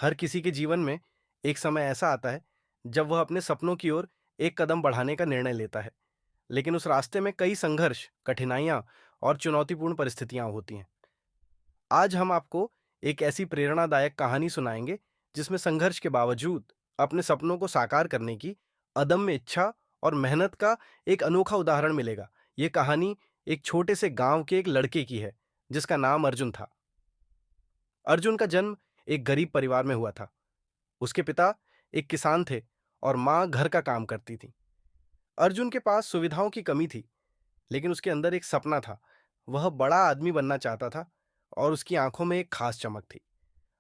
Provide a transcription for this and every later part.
हर किसी के जीवन में एक समय ऐसा आता है जब वह अपने सपनों की ओर एक कदम बढ़ाने का निर्णय लेता है, लेकिन उस रास्ते में कई संघर्ष, कठिनाइयां और चुनौतीपूर्ण परिस्थितियां होती हैं। आज हम आपको एक ऐसी प्रेरणादायक कहानी सुनाएंगे जिसमें संघर्ष के बावजूद अपने सपनों को साकार करने की अदम्य इच्छा और मेहनत का एक अनोखा उदाहरण मिलेगा। ये कहानी एक छोटे से गांव के एक लड़के की है जिसका नाम अर्जुन था। अर्जुन का जन्म एक गरीब परिवार में हुआ था। उसके पिता एक किसान थे और माँ घर का काम करती थी। अर्जुन के पास सुविधाओं की कमी थी, लेकिन उसके अंदर एक सपना था। वह बड़ा आदमी बनना चाहता था और उसकी आंखों में एक खास चमक थी।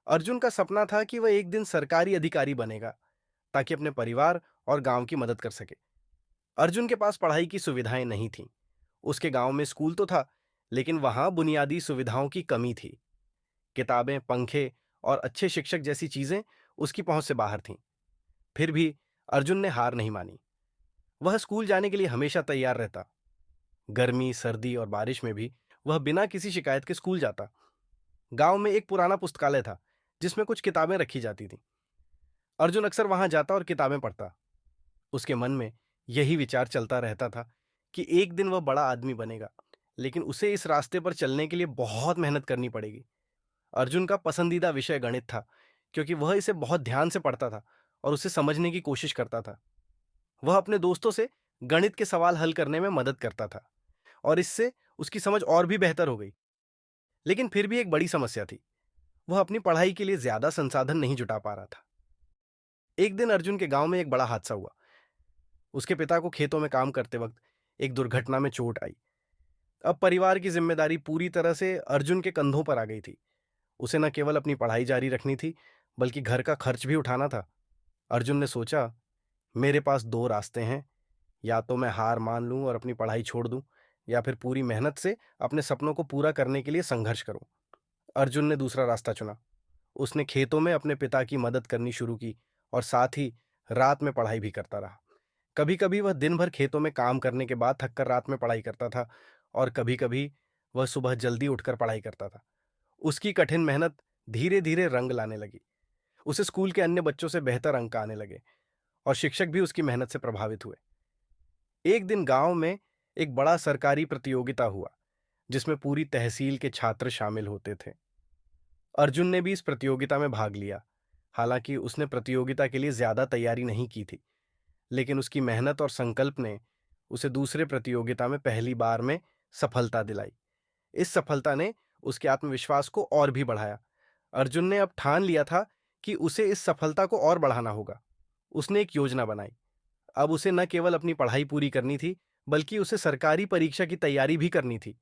अर्जुन का सपना था कि वह एक दिन सरकारी अधिकारी बनेगा, ताकि अपने परिवार और गांव की मदद कर सके। अर्जुन के पास पढ़ाई की सुविधाएं नहीं थीं। उसके गांव में स्कूल तो था, लेकिन वहां बुनियादी सुविधाओं की कमी थी। किताबें, पंखे और अच्छे शिक्षक जैसी चीजें उसकी पहुंच से बाहर थीं। फिर भी अर्जुन ने हार नहीं मानी। वह स्कूल जाने के लिए हमेशा तैयार रहता। गर्मी, सर्दी और बारिश में भी वह बिना किसी शिकायत के स्कूल जाता। गांव में एक पुराना पुस्तकालय था जिसमें कुछ किताबें रखी जाती थीं। अर्जुन अक्सर वहां जाता और किताबें पढ़ता। उसके मन में यही विचार चलता रहता था कि एक दिन वह बड़ा आदमी बनेगा, लेकिन उसे इस रास्ते पर चलने के लिए बहुत मेहनत करनी पड़ेगी। अर्जुन का पसंदीदा विषय गणित था, क्योंकि वह इसे बहुत ध्यान से पढ़ता था और उसे समझने की कोशिश करता था। वह अपने दोस्तों से गणित के सवाल हल करने में मदद करता था और इससे उसकी समझ और भी बेहतर हो गई। लेकिन फिर भी एक बड़ी समस्या थी। वह अपनी पढ़ाई के लिए ज्यादा संसाधन नहीं जुटा पा रहा था। एक दिन अर्जुन के गांव में एक बड़ा हादसा हुआ। उसके पिता को खेतों में काम करते वक्त एक दुर्घटना में चोट आई। अब परिवार की जिम्मेदारी पूरी तरह से अर्जुन के कंधों पर आ गई थी। उसे न केवल अपनी पढ़ाई जारी रखनी थी, बल्कि घर का खर्च भी उठाना था। अर्जुन ने सोचा, मेरे पास दो रास्ते हैं। या तो मैं हार मान लूं और अपनी पढ़ाई छोड़ दूं, या फिर पूरी मेहनत से अपने सपनों को पूरा करने के लिए संघर्ष करूं। अर्जुन ने दूसरा रास्ता चुना। उसने खेतों में अपने पिता की मदद करनी शुरू की और साथ ही रात में पढ़ाई भी करता रहा। कभी कभी वह दिन भर खेतों में काम करने के बाद थककर रात में पढ़ाई करता था और कभी कभी वह सुबह जल्दी उठकर पढ़ाई करता था। उसकी कठिन मेहनत धीरे धीरे रंग लाने लगी। उसे स्कूल के अन्य बच्चों से बेहतर अंक आने लगे और शिक्षक भी उसकी मेहनत से प्रभावित हुए। एक दिन गांव में एक बड़ा सरकारी प्रतियोगिता हुआ, जिसमें पूरी तहसील के छात्र शामिल होते थे। अर्जुन ने भी इस प्रतियोगिता में भाग लिया। हालांकि उसने प्रतियोगिता के लिए ज्यादा तैयारी नहीं की थी, लेकिन उसकी मेहनत और संकल्प ने उसे दूसरे प्रतियोगिता में पहली बार में सफलता दिलाई। इस सफलता ने उसके आत्मविश्वास को और भी बढ़ाया। अर्जुन ने अब ठान लिया था कि उसे इस सफलता को और बढ़ाना होगा। उसने एक योजना बनाई। अब उसे न केवल अपनी पढ़ाई पूरी करनी थी, बल्कि उसे सरकारी परीक्षा की तैयारी भी करनी थी।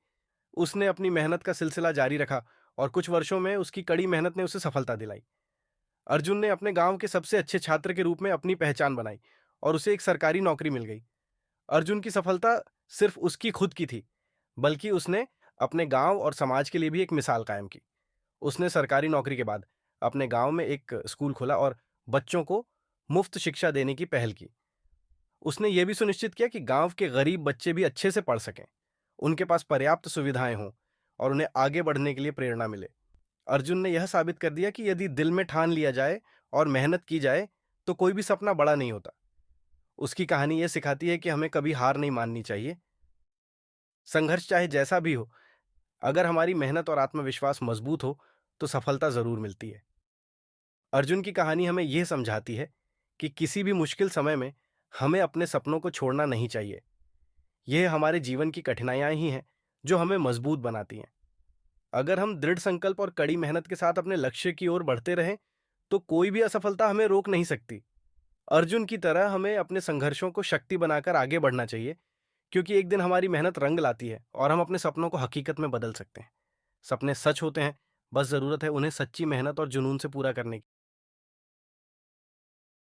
उसने अपनी मेहनत का सिलसिला जारी रखा और कुछ वर्षों में उसकी कड़ी मेहनत ने उसे सफलता दिलाई। अर्जुन ने अपने गांव के सबसे अच्छे छात्र के रूप में अपनी पहचान बनाई और उसे एक सरकारी नौकरी मिल गई। अर्जुन की सफलता सिर्फ उसकी खुद की थी, बल्कि उसने अपने गांव और समाज के लिए भी एक मिसाल कायम की। उसने सरकारी नौकरी के बाद अपने गांव में एक स्कूल खोला और बच्चों को मुफ्त शिक्षा देने की पहल की। उसने यह भी सुनिश्चित किया कि गांव के गरीब बच्चे भी अच्छे से पढ़ सकें, उनके पास पर्याप्त सुविधाएं हों और उन्हें आगे बढ़ने के लिए प्रेरणा मिले। अर्जुन ने यह साबित कर दिया कि यदि दिल में ठान लिया जाए और मेहनत की जाए, तो कोई भी सपना बड़ा नहीं होता। उसकी कहानी यह सिखाती है कि हमें कभी हार नहीं माननी चाहिए। संघर्ष चाहे जैसा भी हो, अगर हमारी मेहनत और आत्मविश्वास मजबूत हो, तो सफलता जरूर मिलती है। अर्जुन की कहानी हमें यह समझाती है कि किसी भी मुश्किल समय में हमें अपने सपनों को छोड़ना नहीं चाहिए। यह हमारे जीवन की कठिनाइयां ही हैं जो हमें मजबूत बनाती हैं। अगर हम दृढ़ संकल्प और कड़ी मेहनत के साथ अपने लक्ष्य की ओर बढ़ते रहें, तो कोई भी असफलता हमें रोक नहीं सकती। अर्जुन की तरह हमें अपने संघर्षों को शक्ति बनाकर आगे बढ़ना चाहिए, क्योंकि एक दिन हमारी मेहनत रंग लाती है और हम अपने सपनों को हकीकत में बदल सकते हैं। सपने सच होते हैं, बस जरूरत है उन्हें सच्ची मेहनत और जुनून से पूरा करने की।